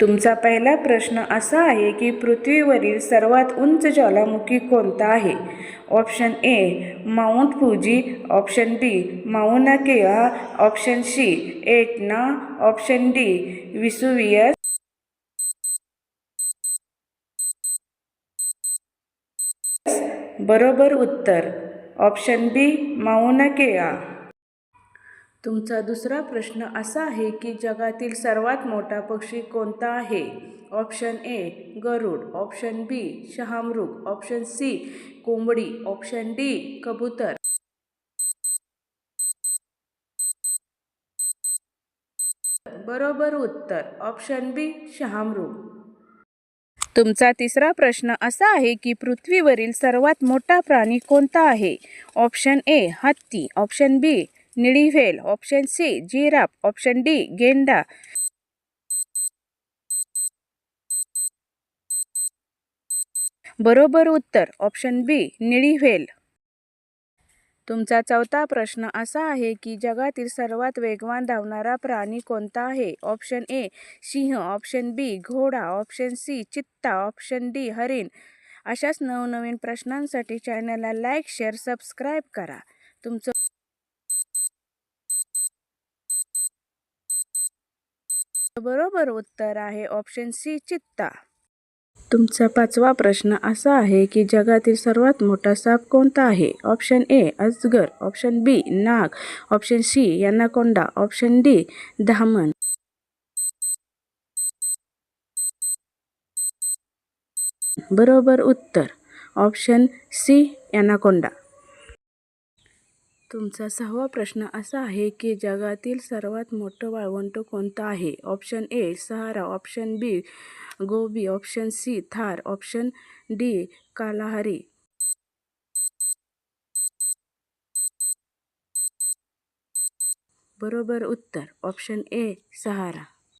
तुमचा पहिला प्रश्न असा आहे की पृथ्वीवरील सर्वात उंच ज्वालामुखी कोणता आहे? Option A Mount Fuji, option B Mauna Kea, option C Etna, option D Vesuvius. बरोबर उत्तर ऑप्शन बी माउना केआ. तुमचा दुसरा प्रश्न असा आहे की जगातील सर्वात मोठा पक्षी कोणता आहे? ऑप्शन ए गरुड, ऑप्शन बी शहामृग, ऑप्शन सी कोंबडी, ऑप्शन डी कबूतर. बरोबर उत्तर ऑप्शन बी शहामृग. तुमचा तिसरा प्रश्न असा आहे की पृथ्वीवरील सर्वात मोठा प्राणी कोणता आहे? ऑप्शन ए हत्ती, ऑप्शन बी निळी whale, option C giraffe, option D गेंडा. बरोबर उत्तर ऑप्शन बी निळी व्हेल. तुमचा चौथा प्रश्न असा आहे की जगातील सर्वात वेगवान धावणारा प्राणी कोणता आहे? ऑप्शन ए सिंह, ऑप्शन बी घोडा, ऑप्शन सी चित्ता, ऑप्शन डी हरिण. अशाच नवनवीन प्रश्नांसाठी चॅनलला लाईक, शेअर, सबस्क्राईब करा. तुमचं बरोबर उत्तर आहे ऑप्शन सी चित्ता. तुमचा पाचवा प्रश्न असा आहे की जगातील सर्वात मोठा साप कोणता आहे? ऑप्शन ए अजगर, ऑप्शन बी नाग, option C anaconda, option D धामण. बरोबर उत्तर ऑप्शन सी एनाकोंडा. तुमचा सहावा प्रश्न असा आहे की जगातील सर्वात मोठं वाळवंट कोणतं आहे? Option A Sahara, option B Gobi, option C Thar, option D Kalahari. बरोबर उत्तर ऑप्शन ए सहारा.